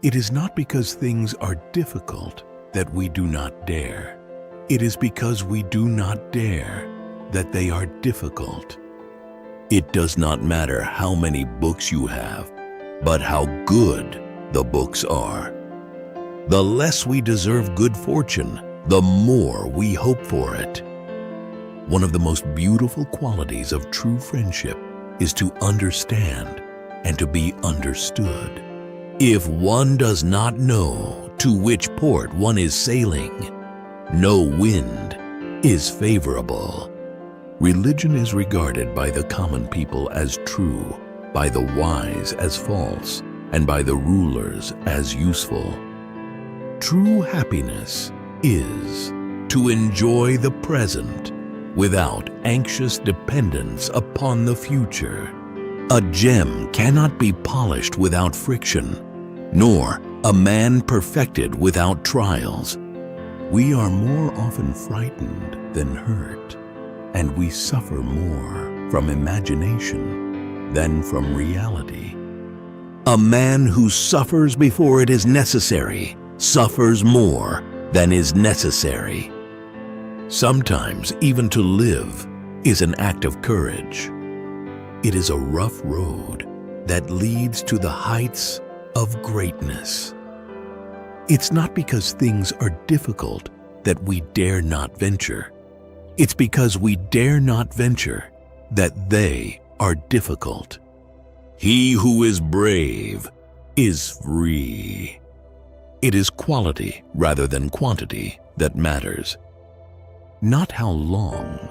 It is not because things are difficult that we do not dare. It is because we do not dare that they are difficult. It does not matter how many books you have, but how good the books are. The less we deserve good fortune, the more we hope for it. One of the most beautiful qualities of true friendship is to understand and to be understood. If one does not know to which port one is sailing, no wind is favorable. Religion is regarded by the common people as true, by the wise as false, and by the rulers as useful. True happiness is to enjoy the present without anxious dependence upon the future. A gem cannot be polished without friction, nor a man perfected without trials. We are more often frightened than hurt, and we suffer more from imagination than from reality. A man who suffers before it is necessary suffers more than is necessary. Sometimes even to live is an act of courage. It is a rough road that leads to the heights of greatness. It's not because things are difficult that we dare not venture. It's because we dare not venture that they are difficult. He who is brave is free. It is quality rather than quantity that matters. Not how long,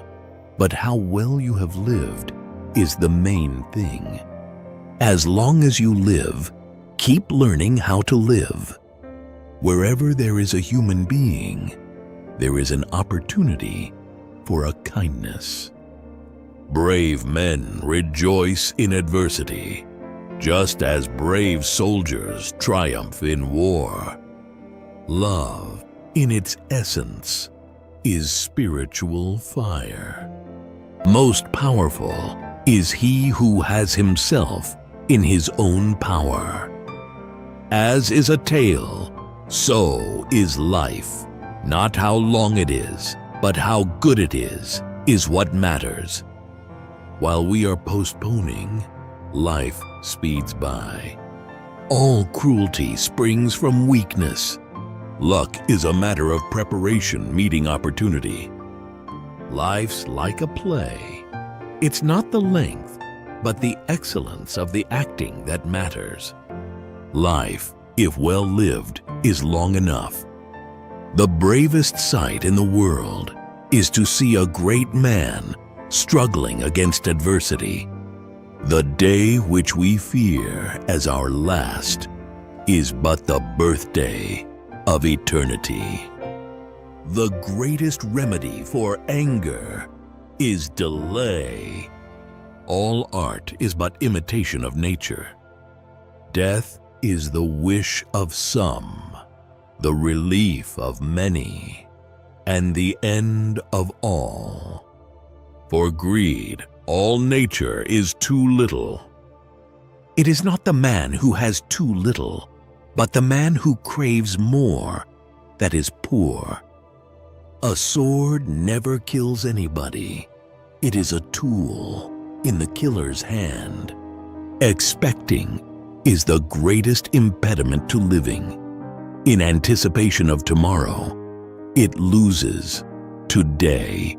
but how well you have lived is the main thing. As long as you live, keep learning how to live. Wherever there is a human being, there is an opportunity for a kindness. Brave men rejoice in adversity, just as brave soldiers triumph in war. Love, in its essence, is spiritual fire. Most powerful is he who has himself in his own power. As is a tale, so is life. Not how long it is, but how good it is what matters. While we are postponing, life speeds by. All cruelty springs from weakness. Luck is a matter of preparation meeting opportunity. Life's like a play. It's not the length, but the excellence of the acting that matters. Life, if well lived, is long enough. The bravest sight in the world is to see a great man struggling against adversity. The day which we fear as our last is but the birthday of eternity. The greatest remedy for anger is delay. All art is but imitation of nature. Death is the wish of some, the relief of many, and the end of all. For greed, all nature is too little. It is not the man who has too little, but the man who craves more that is poor. A sword never kills anybody. It is a tool in the killer's hand. Expecting is the greatest impediment to living. In anticipation of tomorrow, it loses today.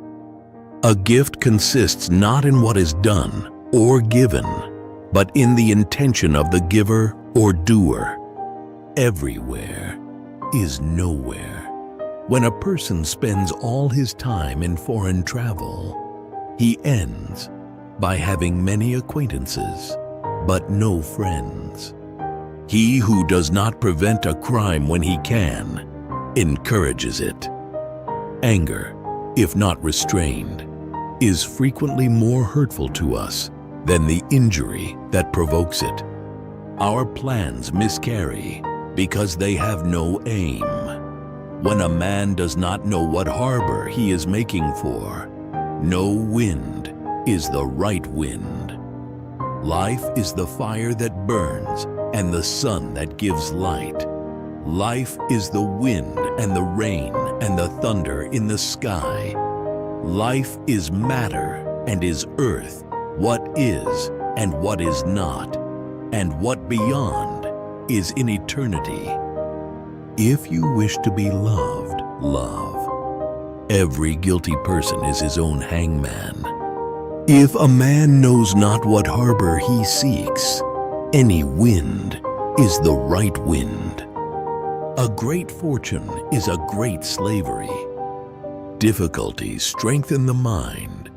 A gift consists not in what is done or given, but in the intention of the giver or doer. Everywhere is nowhere. When a person spends all his time in foreign travel, he ends by having many acquaintances, but no friends. He who does not prevent a crime when he can, encourages it. Anger, if not restrained, is frequently more hurtful to us than the injury that provokes it. Our plans miscarry because they have no aim. When a man does not know what harbor he is making for, no wind is the right wind. Life is the fire that burns and the sun that gives light. Life is the wind and the rain and the thunder in the sky. Life is matter and is earth, what is and what is not, and what beyond is in eternity. If you wish to be loved, love. Every guilty person is his own hangman. If a man knows not what harbor he seeks, any wind is the right wind. A great fortune is a great slavery. Difficulties strengthen the mind,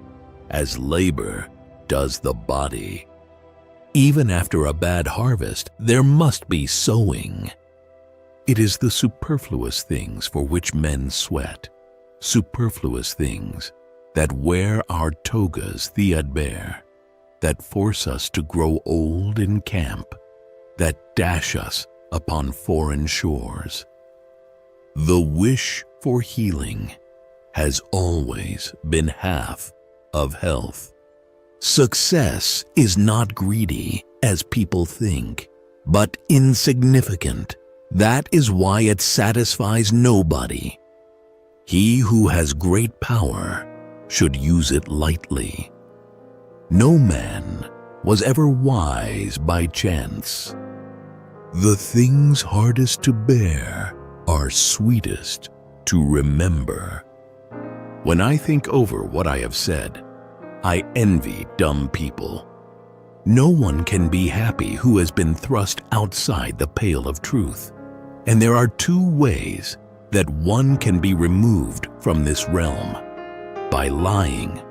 as labor does the body. Even after a bad harvest, there must be sowing. It is the superfluous things for which men sweat, superfluous things that wear our togas threadbare, that force us to grow old in camp, that dash us upon foreign shores. The wish for healing has always been half of health. Success is not greedy, as people think, but insignificant. That is why it satisfies nobody. He who has great power should use it lightly. No man was ever wise by chance. The things hardest to bear are sweetest to remember. When I think over what I have said, I envy dumb people. No one can be happy who has been thrust outside the pale of truth. And there are two ways that one can be removed from this realm: by lying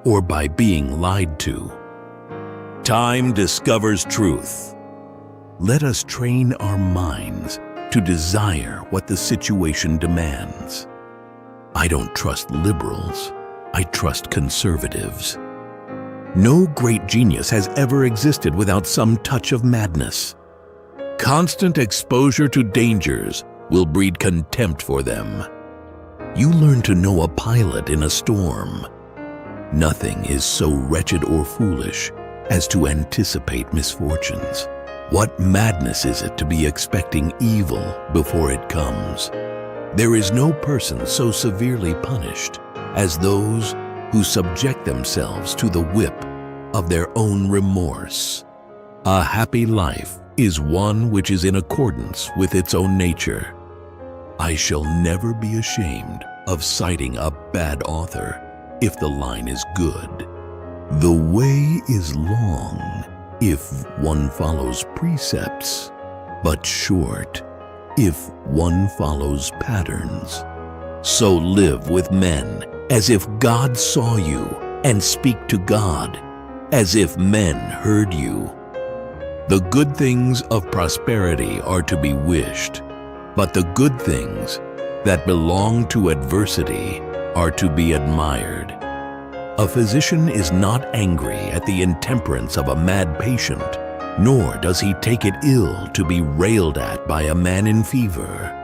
or by being lied to. Time discovers truth. Let us train our minds to desire what the situation demands. I don't trust liberals, I trust conservatives. No great genius has ever existed without some touch of madness. Constant exposure to dangers will breed contempt for them. You learn to know a pilot in a storm. Nothing is so wretched or foolish as to anticipate misfortunes. What madness is it to be expecting evil before it comes? There is no person so severely punished as those who subject themselves to the whip of their own remorse. A happy life is one which is in accordance with its own nature. I shall never be ashamed of citing a bad author if the line is good. The way is long if one follows precepts, but short if one follows patterns. So live with men as if God saw you, and speak to God as if men heard you. The good things of prosperity are to be wished, but the good things that belong to adversity are to be admired. A physician is not angry at the intemperance of a mad patient, nor does he take it ill to be railed at by a man in fever.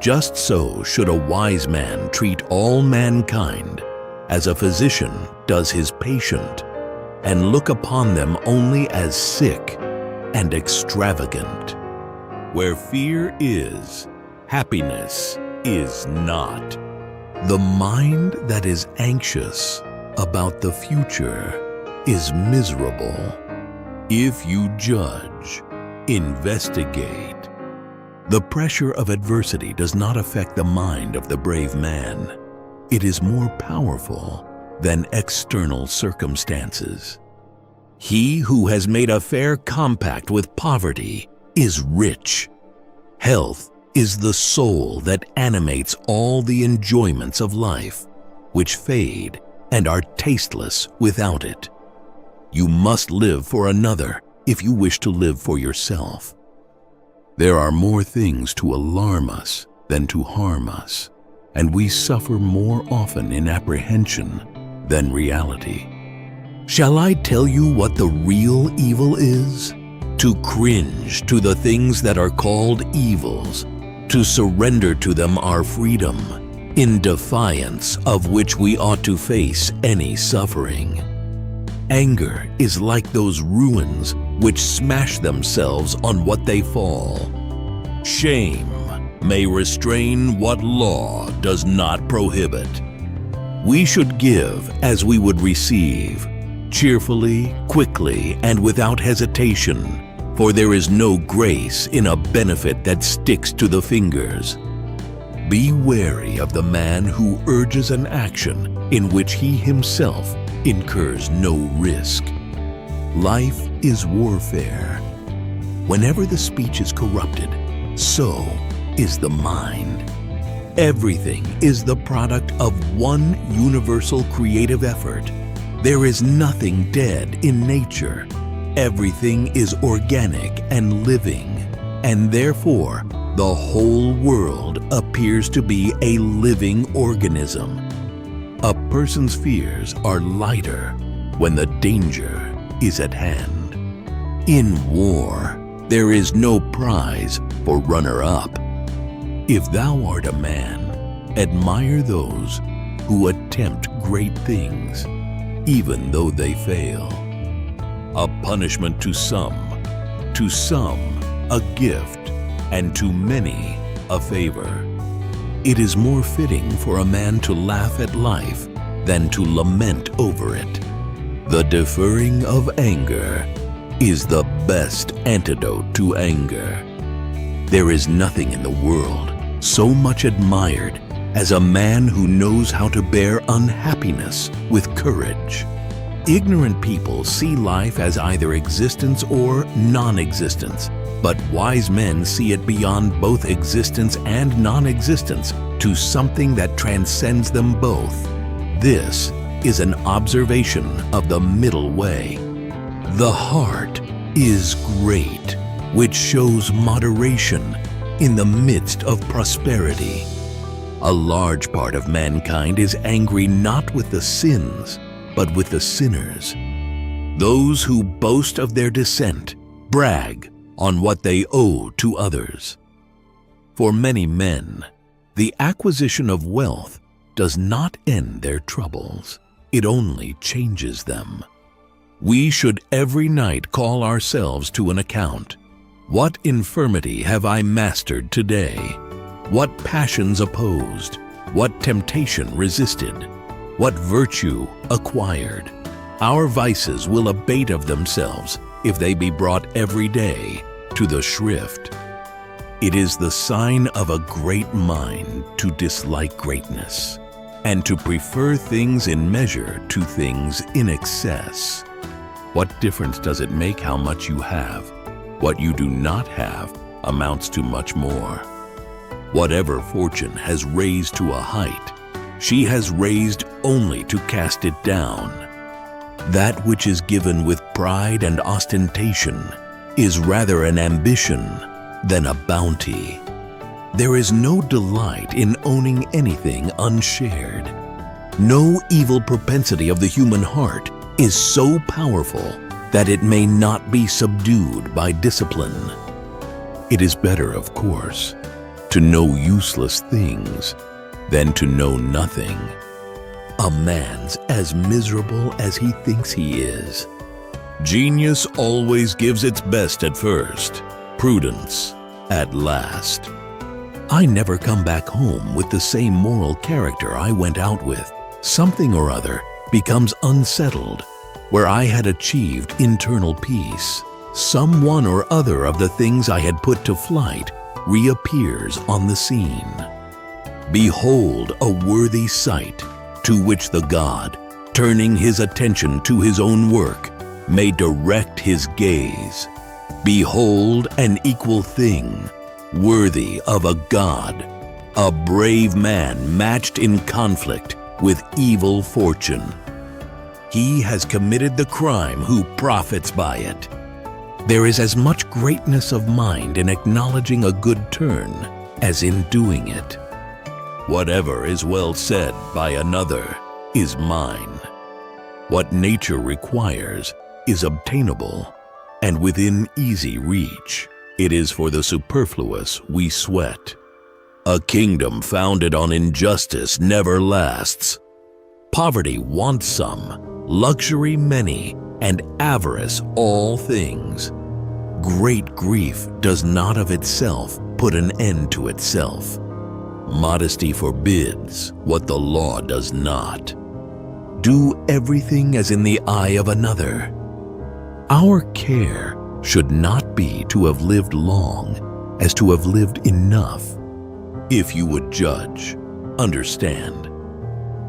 Just so should a wise man treat all mankind as a physician does his patient, and look upon them only as sick and extravagant. Where fear is, happiness is not. The mind that is anxious about the future is miserable. If you judge, investigate. The pressure of adversity does not affect the mind of the brave man. It is more powerful than external circumstances. He who has made a fair compact with poverty is rich. Health is the soul that animates all the enjoyments of life, which fade and are tasteless without it. You must live for another if you wish to live for yourself. There are more things to alarm us than to harm us, and we suffer more often in apprehension than reality. Shall I tell you what the real evil is? To cringe to the things that are called evils, to surrender to them our freedom, in defiance of which we ought to face any suffering. Anger is like those ruins which smash themselves on what they fall. Shame may restrain what law does not prohibit. We should give as we would receive, cheerfully, quickly, and without hesitation, for there is no grace in a benefit that sticks to the fingers. Be wary of the man who urges an action in which he himself incurs no risk. Life is warfare. Whenever the speech is corrupted, so is the mind. Everything is the product of one universal creative effort. There is nothing dead in nature. Everything is organic and living, and therefore the whole world appears to be a living organism. A person's fears are lighter when the danger is at hand. In war, there is no prize for runner-up. If thou art a man, admire those who attempt great things, even though they fail. A punishment to some a gift, and to many a favor. It is more fitting for a man to laugh at life than to lament over it. The deferring of anger is the best antidote to anger. There is nothing in the world so much admired as a man who knows how to bear unhappiness with courage. Ignorant people see life as either existence or non-existence, but wise men see it beyond both existence and non-existence to something that transcends them both. This is an observation of the middle way. The heart is great, which shows moderation in the midst of prosperity. A large part of mankind is angry not with the sins, but with the sinners. Those who boast of their descent brag on what they owe to others. For many men, the acquisition of wealth does not end their troubles. It only changes them. We should every night call ourselves to an account. What infirmity have I mastered today? What passions opposed? What temptation resisted? What virtue acquired? Our vices will abate of themselves if they be brought every day to the shrift. It is the sign of a great mind to dislike greatness, and to prefer things in measure to things in excess. What difference does it make how much you have? What you do not have amounts to much more. Whatever fortune has raised to a height, she has raised only to cast it down. That which is given with pride and ostentation is rather an ambition than a bounty. There is no delight in owning anything unshared. No evil propensity of the human heart is so powerful that it may not be subdued by discipline. It is better, of course, to know useless things than to know nothing. A man's as miserable as he thinks he is. Genius always gives its best at first, prudence at last. I never come back home with the same moral character I went out with. Something or other becomes unsettled where I had achieved internal peace. Some one or other of the things I had put to flight reappears on the scene. Behold a worthy sight, to which the god, turning his attention to his own work, may direct his gaze. Behold an equal thing, worthy of a god, a brave man matched in conflict with evil fortune. He has committed the crime who profits by it. There is as much greatness of mind in acknowledging a good turn as in doing it. Whatever is well said by another is mine. What nature requires is obtainable and within easy reach. It is for the superfluous we sweat. A kingdom founded on injustice never lasts. Poverty wants some, luxury many, and avarice all things. Great grief does not of itself put an end to itself. Modesty forbids what the law does not. Do everything as in the eye of another. Our care should not be to have lived long, as to have lived enough. If you would judge, understand.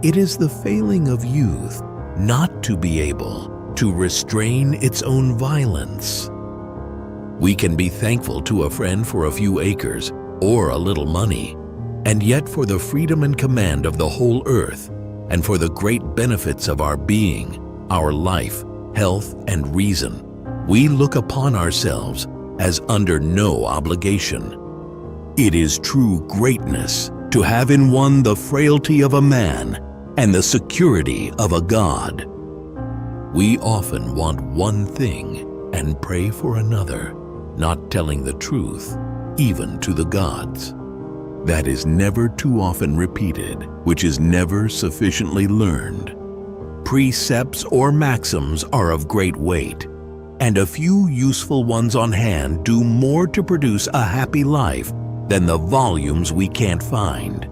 It is the failing of youth not to be able to restrain its own violence. We can be thankful to a friend for a few acres or a little money, and yet for the freedom and command of the whole earth, and for the great benefits of our being, our life, health, and reason, we look upon ourselves as under no obligation. It is true greatness to have in one the frailty of a man and the security of a God. We often want one thing and pray for another, not telling the truth, even to the gods. That is never too often repeated, which is never sufficiently learned. Precepts or maxims are of great weight, and a few useful ones on hand do more to produce a happy life than the volumes we can't find.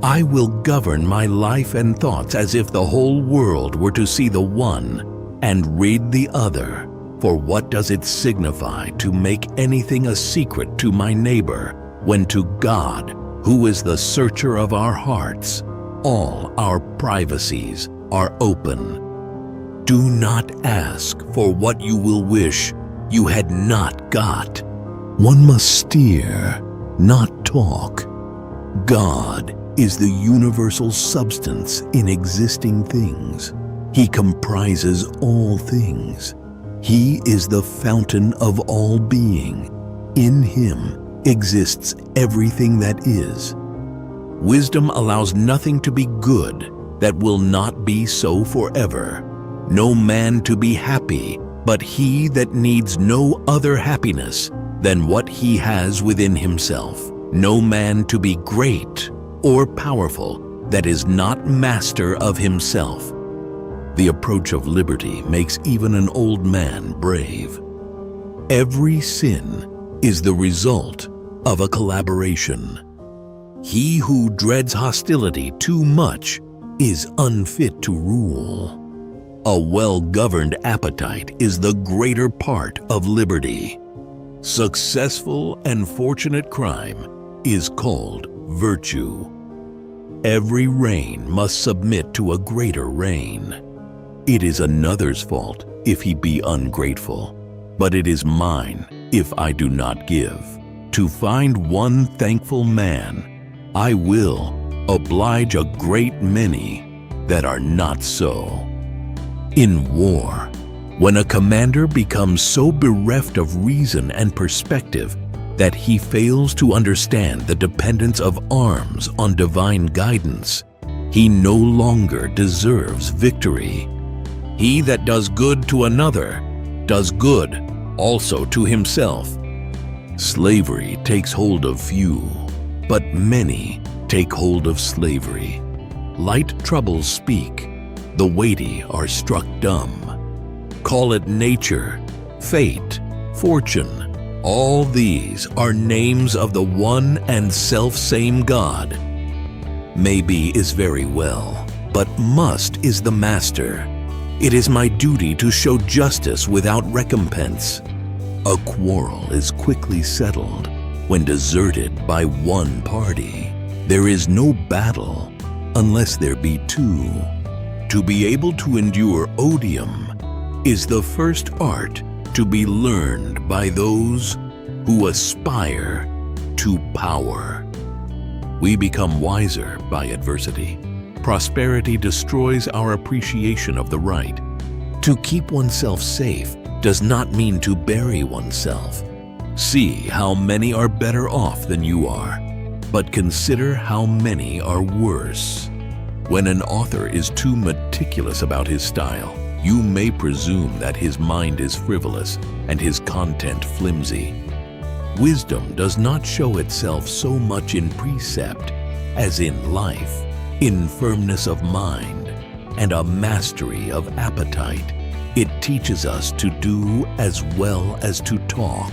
I will govern my life and thoughts as if the whole world were to see the one and read the other. For what does it signify to make anything a secret to my neighbor, when to God, who is the searcher of our hearts, all our privacies are open? Do not ask for what you will wish you had not got. One must steer, not talk. God is the universal substance in existing things. He comprises all things. He is the fountain of all being. In Him exists everything that is. Wisdom allows nothing to be good that will not be so forever. No man to be happy, but he that needs no other happiness than what he has within himself. No man to be great or powerful that is not master of himself. The approach of liberty makes even an old man brave. Every sin is the result of a collaboration. He who dreads hostility too much is unfit to rule. A well-governed appetite is the greater part of liberty. Successful and fortunate crime is called virtue. Every reign must submit to a greater reign. It is another's fault if he be ungrateful, but it is mine if I do not give. To find one thankful man, I will oblige a great many that are not so. In war, when a commander becomes so bereft of reason and perspective that he fails to understand the dependence of arms on divine guidance, he no longer deserves victory. He that does good to another does good also to himself. Slavery takes hold of few, but many take hold of slavery. Light troubles speak, the weighty are struck dumb. Call it nature, fate, fortune. All these are names of the one and self-same God. Maybe is very well, but must is the master. It is my duty to show justice without recompense. A quarrel is quickly settled when deserted by one party. There is no battle unless there be two. To be able to endure odium is the first art to be learned by those who aspire to power. We become wiser by adversity. Prosperity destroys our appreciation of the right. To keep oneself safe does not mean to bury oneself. See how many are better off than you are, but consider how many are worse. When an author is too meticulous about his style, you may presume that his mind is frivolous and his content flimsy. Wisdom does not show itself so much in precept as in life, in firmness of mind, and a mastery of appetite. It teaches us to do as well as to talk,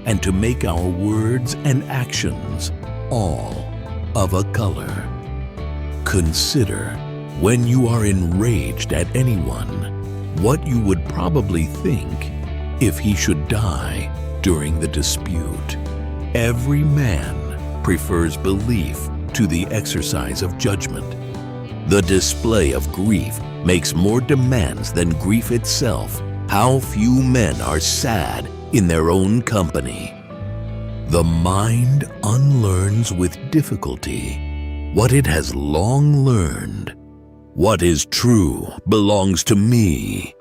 and to make our words and actions all of a color. Consider, when you are enraged at anyone, what you would probably think if he should die during the dispute. Every man prefers belief to the exercise of judgment. The display of grief makes more demands than grief itself. How few men are sad in their own company. The mind unlearns with difficulty what it has long learned. What is true belongs to me.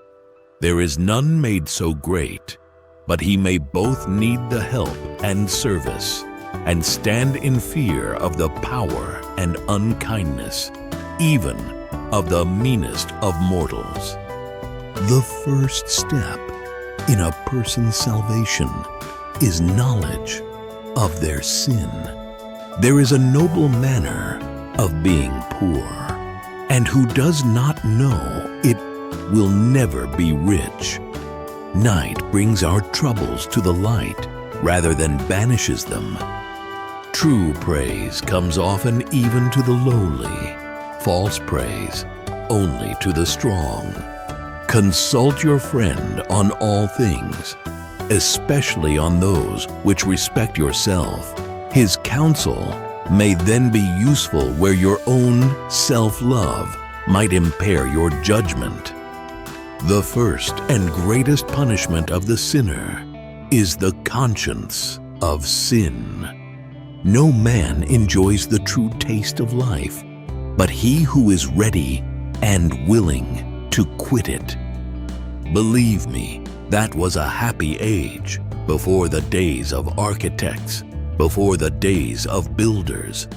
There is none made so great, but he may both need the help and service, and stand in fear of the power and unkindness, even of the meanest of mortals. The first step in a person's salvation is knowledge of their sin. There is a noble manner of being poor, and who does not know it will never be rich. Night brings our troubles to the light rather than banishes them. True praise comes often even to the lowly, false praise only to the strong. Consult your friend on all things, especially on those which respect yourself. His counsel may then be useful where your own self-love might impair your judgment. The first and greatest punishment of the sinner is the conscience of sin. No man enjoys the true taste of life, but he who is ready and willing to quit it. Believe me, that was a happy age before the days of architects, before the days of builders.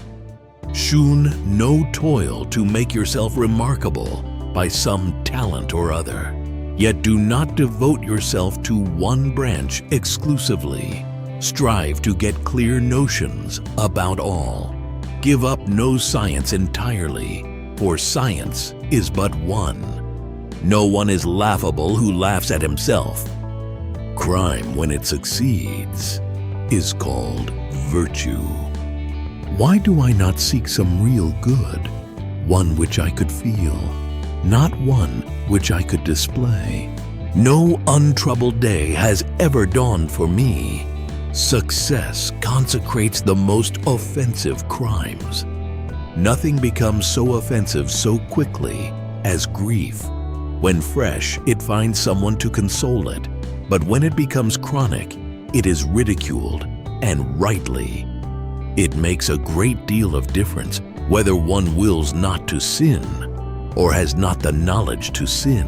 Shun no toil to make yourself remarkable by some talent or other. Yet do not devote yourself to one branch exclusively. Strive to get clear notions about all. Give up no science entirely, for science is but one. No one is laughable who laughs at himself. Crime, when it succeeds, is called virtue. Why do I not seek some real good, one which I could feel, not one which I could display? No untroubled day has ever dawned for me. Success consecrates the most offensive crimes. Nothing becomes so offensive so quickly as grief. When fresh, it finds someone to console it, but when it becomes chronic, it is ridiculed, and rightly. It makes a great deal of difference whether one wills not to sin or has not the knowledge to sin.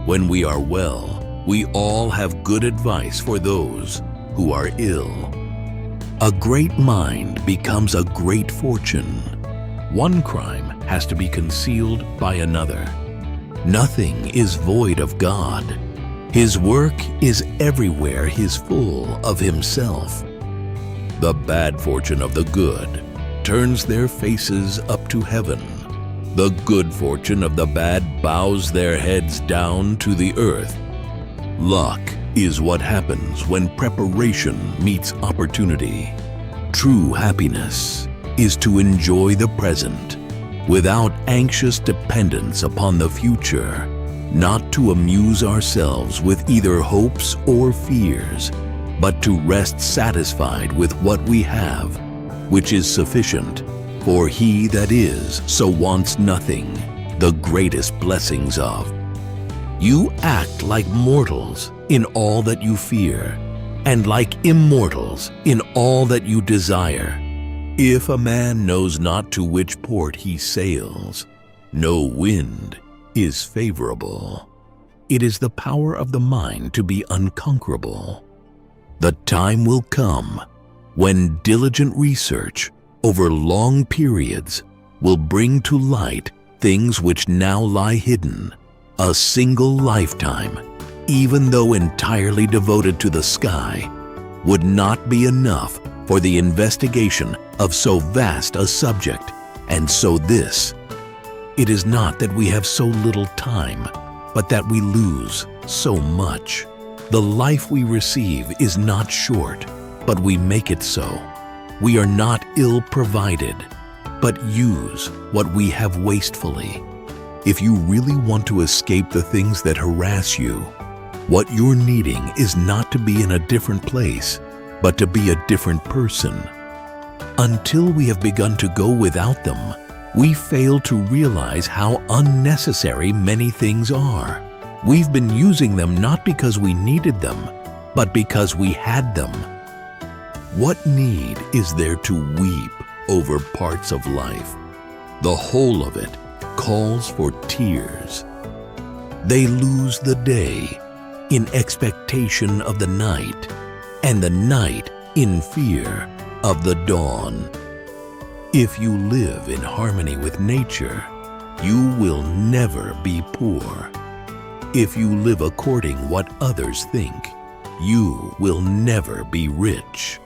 When we are well, we all have good advice for those who are ill. A great mind becomes a great fortune. One crime has to be concealed by another. Nothing is void of God. His work is everywhere His full of Himself. The bad fortune of the good turns their faces up to heaven. The good fortune of the bad bows their heads down to the earth. Luck is what happens when preparation meets opportunity. True happiness is to enjoy the present without anxious dependence upon the future, not to amuse ourselves with either hopes or fears, but to rest satisfied with what we have, which is sufficient. For he that is so wants nothing, the greatest blessings of. You act like mortals in all that you fear, and like immortals in all that you desire. If a man knows not to which port he sails, no wind is favorable. It is the power of the mind to be unconquerable. The time will come when diligent research over long periods will bring to light things which now lie hidden. A single lifetime, even though entirely devoted to the sky, would not be enough for the investigation of so vast a subject, and so this. It is not that we have so little time, but that we lose so much. The life we receive is not short, but we make it so. We are not ill-provided, but use what we have wastefully. If you really want to escape the things that harass you, what you're needing is not to be in a different place, but to be a different person. Until we have begun to go without them, we fail to realize how unnecessary many things are. We've been using them not because we needed them, but because we had them. What need is there to weep over parts of life? The whole of it calls for tears. They lose the day in expectation of the night, and the night in fear of the dawn. If you live in harmony with nature, you will never be poor. If you live according what others think, you will never be rich.